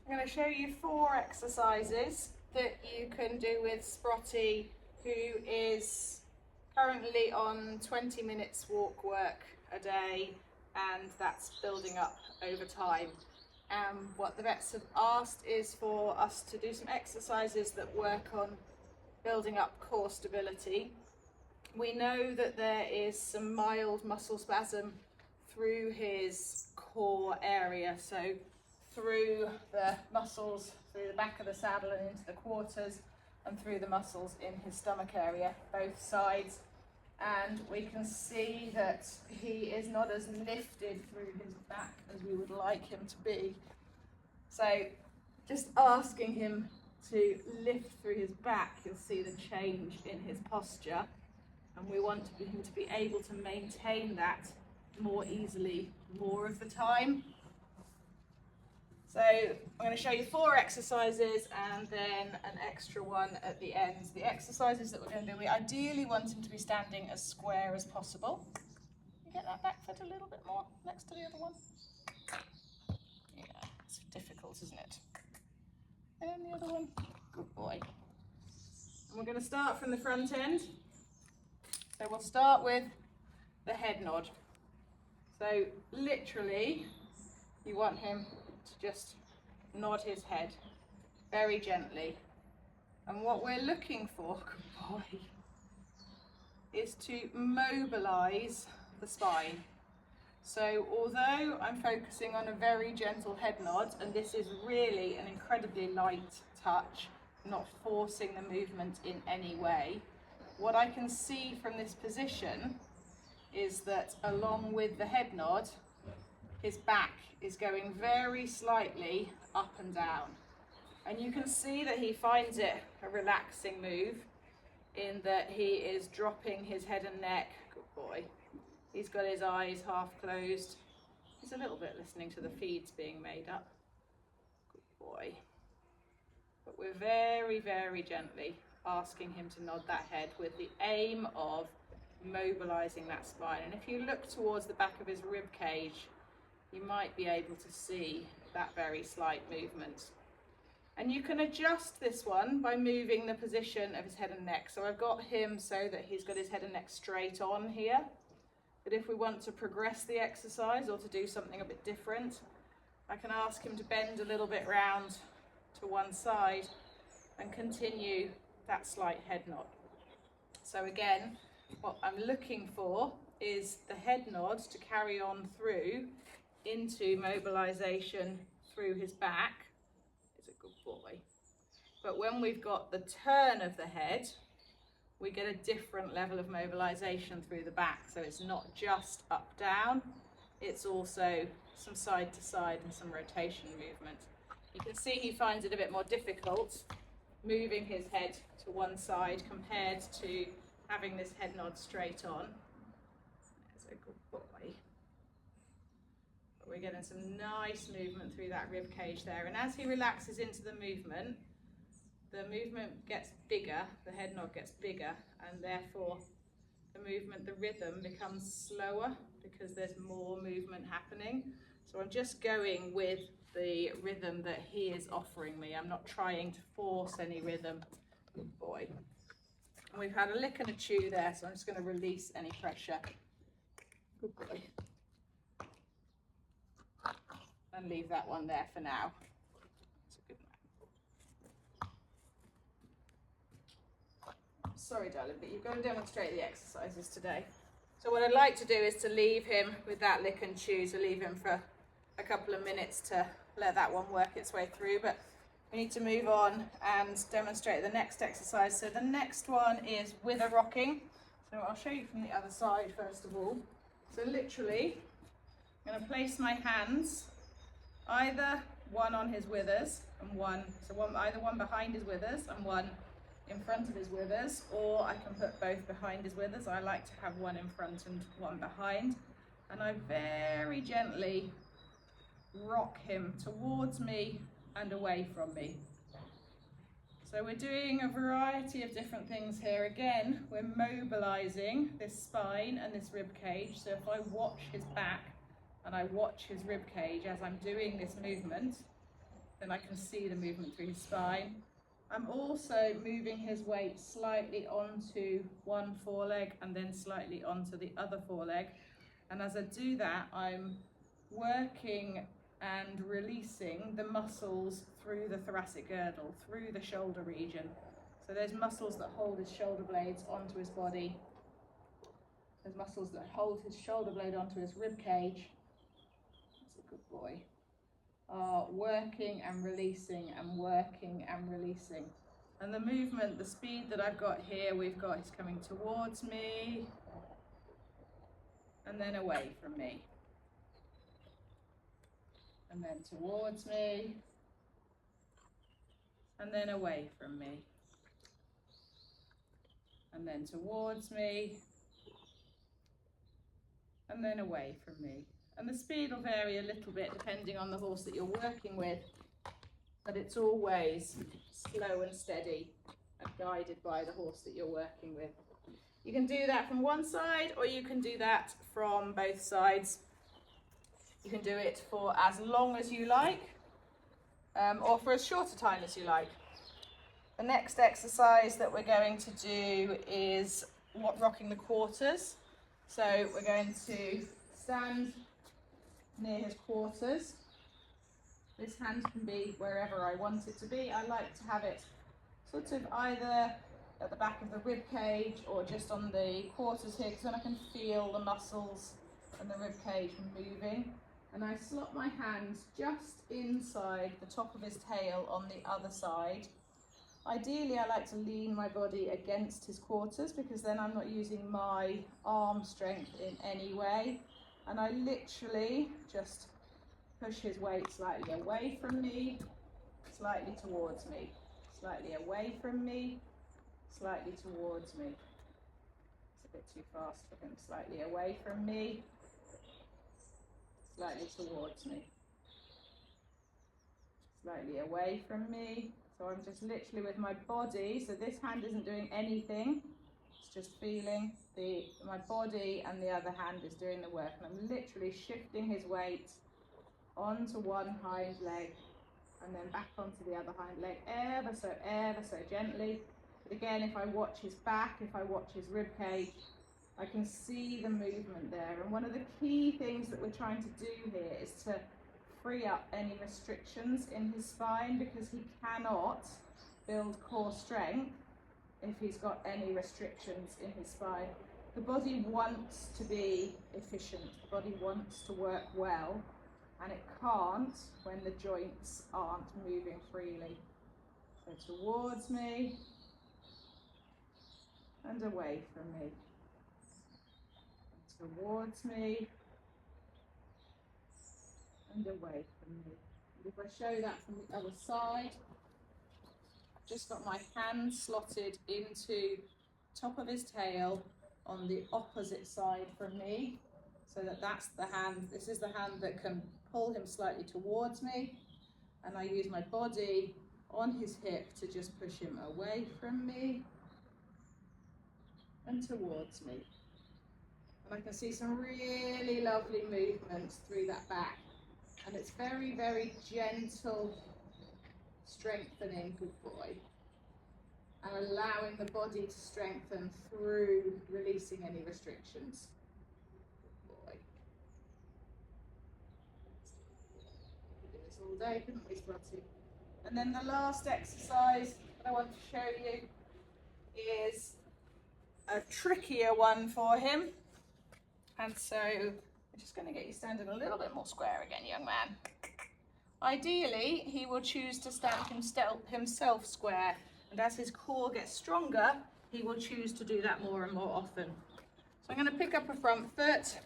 I'm going to show you 4 exercises that you can do with Sprotty, who is currently on 20 minutes walk work a day, and that's building up over time. What the vets have asked is for us to do some exercises that work on building up core stability. We know that there is some mild muscle spasm through his core area, so through the muscles, through the back of the saddle and into the quarters, and through the muscles in his stomach area, both sides. And we can see that he is not as lifted through his back as we would like him to be. So just asking him to lift through his back, you'll see the change in his posture. And we want him to be able to maintain that more easily, more of the time. So I'm going to show you 4 exercises and then an extra one at the end. The exercises that we're going to do, we ideally want him to be standing as square as possible. You get that back foot a little bit more next to the other one. Yeah, it's difficult, isn't it? And the other one, good boy. And we're going to start from the front end. So we'll start with the head nod. So literally, you want him to just nod his head very gently. And what we're looking for, good boy, is to mobilise the spine. So although I'm focusing on a very gentle head nod, and this is really an incredibly light touch, not forcing the movement in any way, what I can see from this position is that along with the head nod, his back is going very slightly up and down. And you can see that he finds it a relaxing move in that he is dropping his head and neck. Good boy. He's got his eyes half closed. He's a little bit listening to the feeds being made up. Good boy. But we're very, very gently asking him to nod that head with the aim of mobilizing that spine. And if you look towards the back of his rib cage, you might be able to see that very slight movement. And you can adjust this one by moving the position of his head and neck. So I've got him so that he's got his head and neck straight on here. But if we want to progress the exercise or to do something a bit different, I can ask him to bend a little bit round to one side and continue that slight head nod. So again, what I'm looking for is the head nod to carry on through into mobilization through his back. He's a good boy. But when we've got the turn of the head, we get a different level of mobilization through the back. So it's not just up down, it's also some side to side and some rotation movement. You can see he finds it a bit more difficult moving his head to one side compared to having this head nod straight on. There's a good boy. But we're getting some nice movement through that rib cage there. And as he relaxes into the movement gets bigger, the head nod gets bigger, and therefore the movement, the rhythm becomes slower because there's more movement happening. So I'm just going with the rhythm that he is offering me. I'm not trying to force any rhythm. Good boy. And we've had a lick and a chew there, so I'm just going to release any pressure. Good boy. And leave that one there for now. That's a good one. Sorry, darling, but you've got to demonstrate the exercises today. So what I'd like to do is to leave him with that lick and chew, to leave him for a couple of minutes to let that one work its way through, but we need to move on and demonstrate the next exercise. So the next one is wither rocking. So I'll show you from the other side first of all. So literally, I'm going to place my hands either one on his withers and either one behind his withers and one in front of his withers, or I can put both behind his withers. I like to have one in front and one behind. And I very gently rock him towards me and away from me. So we're doing a variety of different things here. Again, we're mobilizing this spine and this rib cage. So if I watch his back and I watch his rib cage as I'm doing this movement, then I can see the movement through his spine. I'm also moving his weight slightly onto one foreleg and then slightly onto the other foreleg. And as I do that, I'm working and releasing the muscles through the thoracic girdle, through the shoulder region. So those muscles that hold his shoulder blades onto his body, those muscles that hold his shoulder blade onto his rib cage, that's a good boy, are working and releasing and working and releasing. And the movement, the speed that I've got here, we've got, he's coming towards me and then away from me. And then towards me and then away from me. And then towards me and then away from me. And the speed will vary a little bit depending on the horse that you're working with, but it's always slow and steady and guided by the horse that you're working with. You can do that from one side or you can do that from both sides. You can do it for as long as you like, or for as short a time as you like. The next exercise that we're going to do is rocking the quarters. So we're going to stand near his quarters. This hand can be wherever I want it to be. I like to have it sort of either at the back of the rib cage or just on the quarters here, because then I can feel the muscles and the rib cage moving. And I slot my hands just inside the top of his tail on the other side. Ideally, I like to lean my body against his quarters because then I'm not using my arm strength in any way. And I literally just push his weight slightly away from me, slightly towards me, slightly away from me, slightly towards me. It's a bit too fast for him. Slightly away from me, slightly towards me, slightly away from me. So I'm just literally with my body, so this hand isn't doing anything, it's just feeling my body, and the other hand is doing the work. And I'm literally shifting his weight onto one hind leg and then back onto the other hind leg, ever so gently. But again, if I watch his back, if I watch his rib cage, I can see the movement there. And one of the key things that we're trying to do here is to free up any restrictions in his spine, because he cannot build core strength if he's got any restrictions in his spine. The body wants to be efficient, the body wants to work well, and it can't when the joints aren't moving freely. So towards me and away from me, and towards me and away from me. And if I show that from the other side, I've just got my hand slotted into top of his tail on the opposite side from me, so that's the hand, this is the hand that can pull him slightly towards me, and I use my body on his hip to just push him away from me and towards me. And I can see some really lovely movements through that back. And it's very, very gentle strengthening, good boy. And allowing the body to strengthen through releasing any restrictions. Good boy. We could do this all day, couldn't we, Spotty? And then the last exercise that I want to show you is a trickier one for him. And so I'm just going to get you standing a little bit more square again, young man. Ideally, he will choose to stand himself square, and as his core gets stronger, he will choose to do that more and more often. So I'm going to pick up a front foot,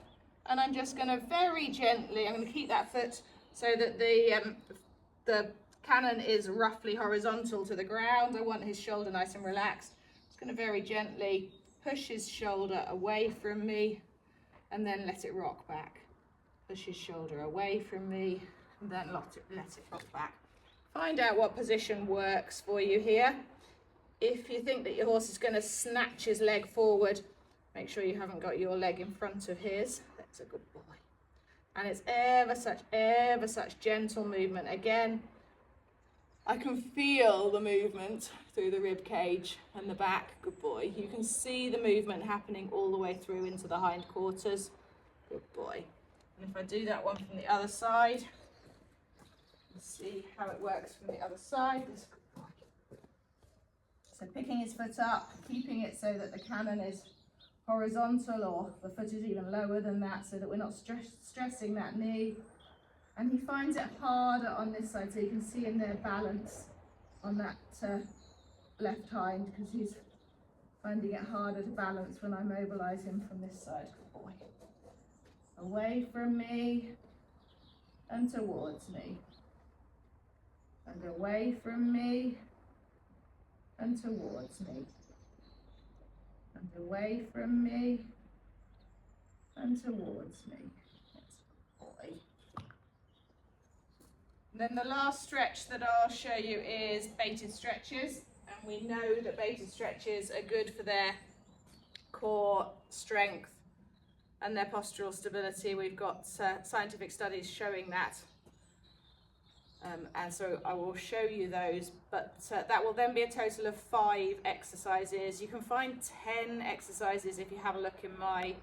and I'm just going to very gently, I'm going to keep that foot so that the cannon is roughly horizontal to the ground. I want his shoulder nice and relaxed. Just going to very gently push his shoulder away from me, and then let it rock back. Push his shoulder away from me, and then let it rock back. Find out what position works for you here. If you think that your horse is going to snatch his leg forward, make sure you haven't got your leg in front of his. That's a good boy. And it's ever such gentle movement. Again, I can feel the movement through the rib cage and the back. Good boy. You can see the movement happening all the way through into the hindquarters. Good boy. And if I do that one from the other side, see how it works from the other side. This good boy. So picking his foot up, keeping it so that the cannon is horizontal, or the foot is even lower than that, so that we're not stressing that knee. And he finds it harder on this side, so you can see in there balance on that left hind, because he's finding it harder to balance when I mobilise him from this side. Good boy. Away from me and towards me. And away from me and towards me. And away from me and towards me. That's a good boy. Then the last stretch that I'll show you is baited stretches, and we know that baited stretches are good for their core strength and their postural stability. We've got scientific studies showing that, and so I will show you those, but that will then be a total of 5 exercises. You can find 10 exercises if you have a look in my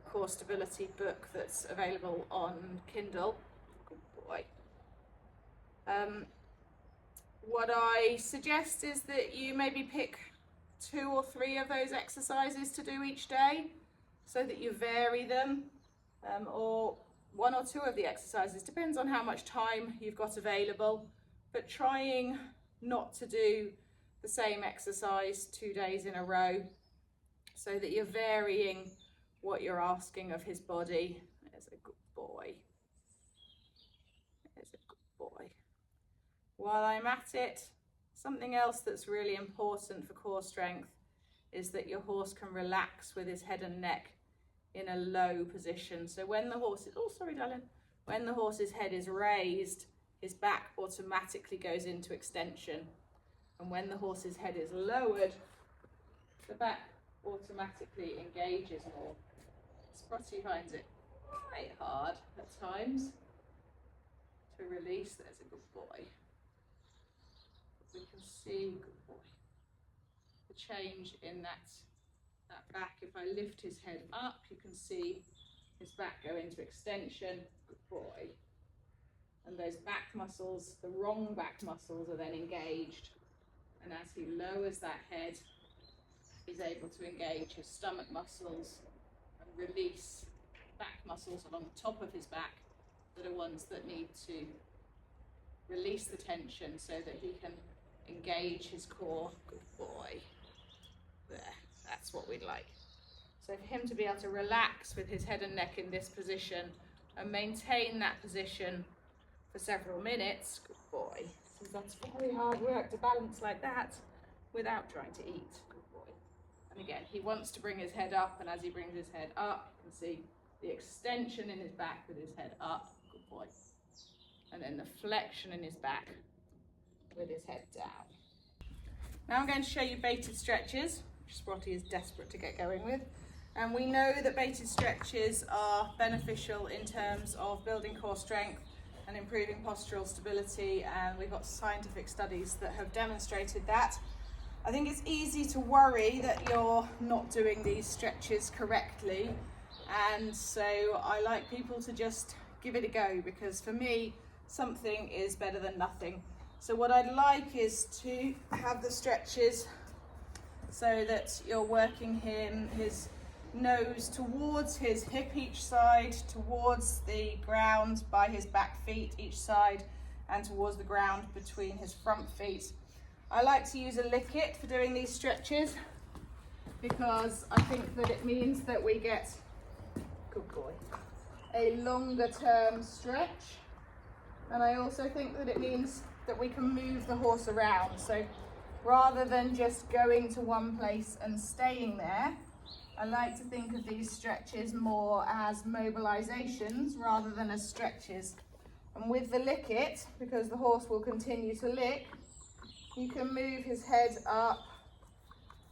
core stability book that's available on Kindle. Good boy. What I suggest is that you maybe pick 2 or 3 of those exercises to do each day, so that you vary them, or 1 or 2 of the exercises, depends on how much time you've got available, but trying not to do the same exercise 2 days in a row, so that you're varying what you're asking of his body. There's a good boy. There's a good boy. While I'm at it, something else that's really important for core strength is that your horse can relax with his head and neck in a low position. So when the horse is, oh sorry darling, when the horse's head is raised, his back automatically goes into extension. And when the horse's head is lowered, the back automatically engages more. Sprotty finds it quite hard at times to release. There's a good boy. We can see, good boy, the change in that back. If I lift his head up, you can see his back go into extension. Good boy. And those back muscles, the wrong back muscles, are then engaged. And as he lowers that head, he's able to engage his stomach muscles and release back muscles along the top of his back that are ones that need to release the tension so that he can engage his core. Good boy. There, that's what we'd like. So for him to be able to relax with his head and neck in this position and maintain that position for several minutes. Good boy. So that's very hard work to balance like that without trying to eat. Good boy. And again, he wants to bring his head up, and as he brings his head up, you can see the extension in his back with his head up. Good boy. And then the flexion in his back with his head down. Now I'm going to show you baited stretches, which Sprotty is desperate to get going with. And we know that baited stretches are beneficial in terms of building core strength and improving postural stability, and we've got scientific studies that have demonstrated that. I think it's easy to worry that you're not doing these stretches correctly, and so I like people to just give it a go, because for me, something is better than nothing. So what I'd like is to have the stretches so that you're working his nose towards his hip each side, towards the ground by his back feet each side, and towards the ground between his front feet. I like to use a licket for doing these stretches because I think that it means that we get, good boy, a longer term stretch, and I also think that it means that we can move the horse around. So rather than just going to one place and staying there, I like to think of these stretches more as mobilizations rather than as stretches. And with the licket, because the horse will continue to lick, you can move his head up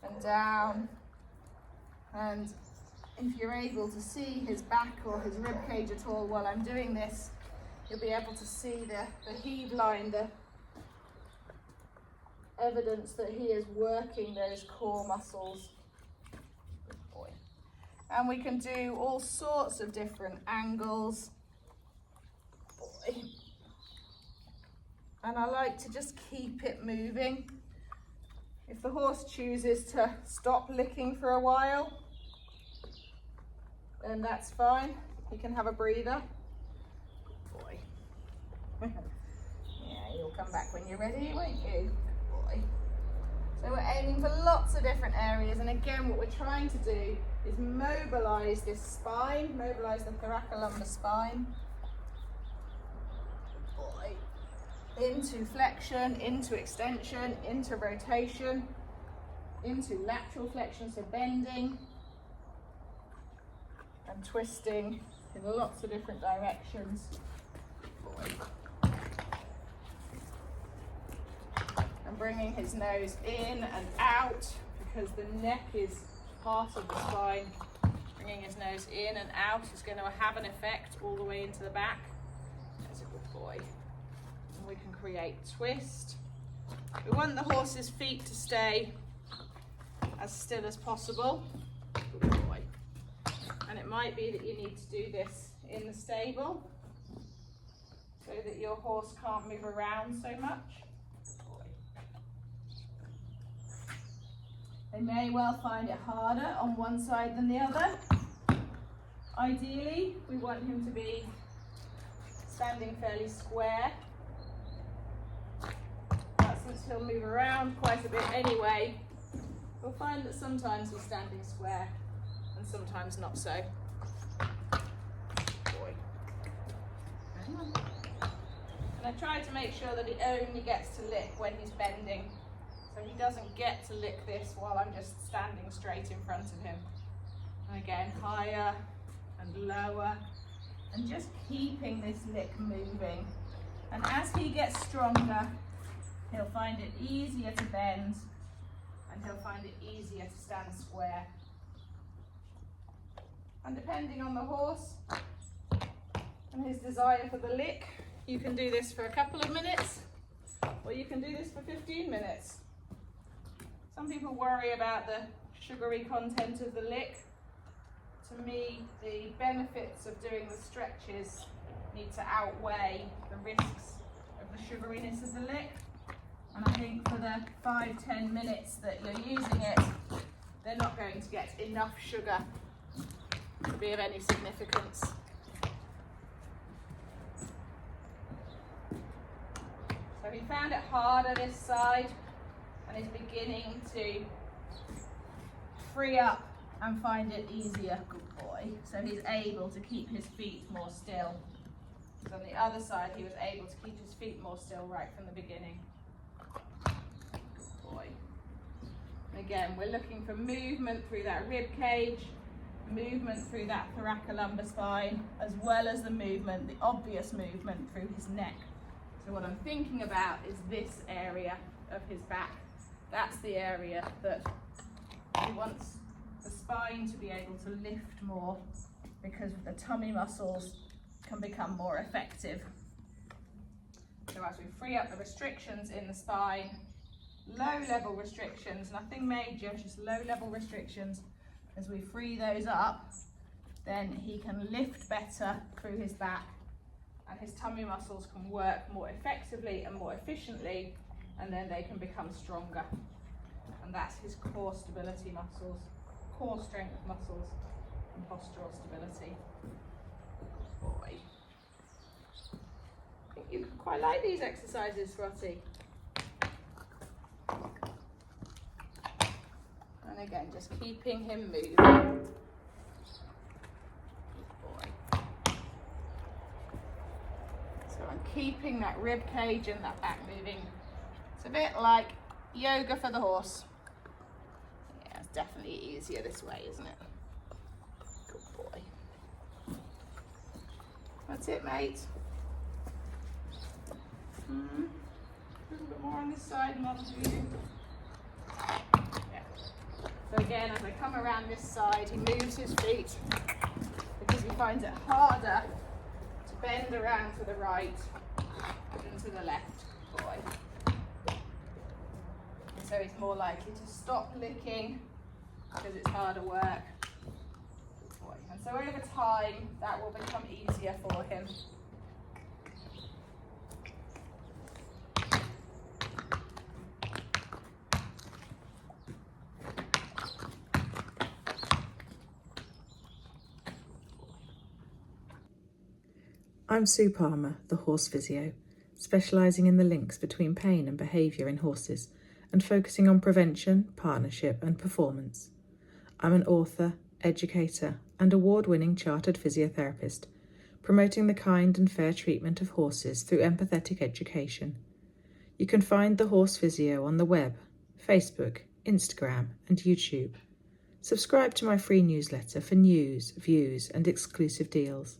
and down, and if you're able to see his back or his rib cage at all while I'm doing this, you'll be able to see the heave line, the evidence that he is working those core muscles. Good boy. And we can do all sorts of different angles. Good boy. And I like to just keep it moving. If the horse chooses to stop licking for a while, then that's fine. He can have a breather. Good boy. Yeah, you'll come back when you're ready, won't you? Good boy. So we're aiming for lots of different areas, and again what we're trying to do is mobilise this spine, mobilise the thoracolumbar spine. Good boy. Into flexion, into extension, into rotation, into lateral flexion, so bending and twisting in lots of different directions. Good boy. And bringing his nose in and out, because the neck is part of the spine. Bringing his nose in and out is going to have an effect all the way into the back. That's a good boy. And we can create twist. We want the horse's feet to stay as still as possible. Good boy. And it might be that you need to do this in the stable so that your horse can't move around so much. They may well find it harder on one side than the other. Ideally, we want him to be standing fairly square. But since he'll move around quite a bit anyway, we'll find that sometimes he's standing square and sometimes not so. Boy. And I try to make sure that he only gets to lick when he's bending. So he doesn't get to lick this while I'm just standing straight in front of him. And again, higher and lower, and just keeping this lick moving. And as he gets stronger, he'll find it easier to bend, and he'll find it easier to stand square. And depending on the horse and his desire for the lick, you can do this for a couple of minutes, or you can do this for 15 minutes. Some people worry about the sugary content of the lick. To me, the benefits of doing the stretches need to outweigh the risks of the sugariness of the lick. And I think for the 5-10 minutes that you're using it, they're not going to get enough sugar to be of any significance. So he found it harder this side, and is beginning to free up and find it easier. Good boy. So he's able to keep his feet more still. So on the other side, he was able to keep his feet more still right from the beginning. Good boy. And again, we're looking for movement through that rib cage, movement through that thoracolumbar spine, as well as the movement, the obvious movement through his neck. So what I'm thinking about is this area of his back. That's the area that he wants the spine to be able to lift more, because the tummy muscles can become more effective. So as we free up the restrictions in the spine, low level restrictions, nothing major, just low level restrictions, as we free those up, then he can lift better through his back, and his tummy muscles can work more effectively and more efficiently, and then they can become stronger. And that's his core stability muscles, core strength muscles, and postural stability. Good boy. I think you quite like these exercises, Frotty. And again, just keeping him moving. Good boy. So I'm keeping that rib cage and that back moving. It's a bit like yoga for the horse. Yeah, it's definitely easier this way, isn't it? Good boy. That's it, mate. A little bit more on this side, mother for you. Yeah. So again, as I come around this side, he moves his feet because he finds it harder to bend around to the right than to the left. Good boy. so he's more likely to stop licking because it's harder work. So over time, that will become easier for him. I'm Sue Palmer, the Horse Physio, specialising in the links between pain and behaviour in horses and focusing on prevention, partnership and performance. I'm an author, educator and award-winning Chartered Physiotherapist, promoting the kind and fair treatment of horses through empathetic education. You can find the Horse Physio on the web, Facebook, Instagram and YouTube. Subscribe to my free newsletter for news, views and exclusive deals.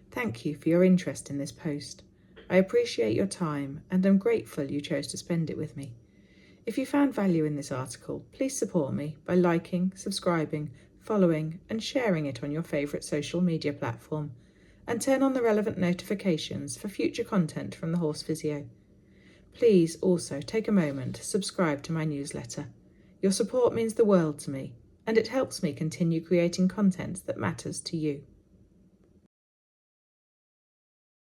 Thank you for your interest in this post. I appreciate your time and am grateful you chose to spend it with me. If you found value in this article, please support me by liking, subscribing, following and sharing it on your favourite social media platform, and turn on the relevant notifications for future content from the Horse Physio. Please also take a moment to subscribe to my newsletter. Your support means the world to me, and it helps me continue creating content that matters to you.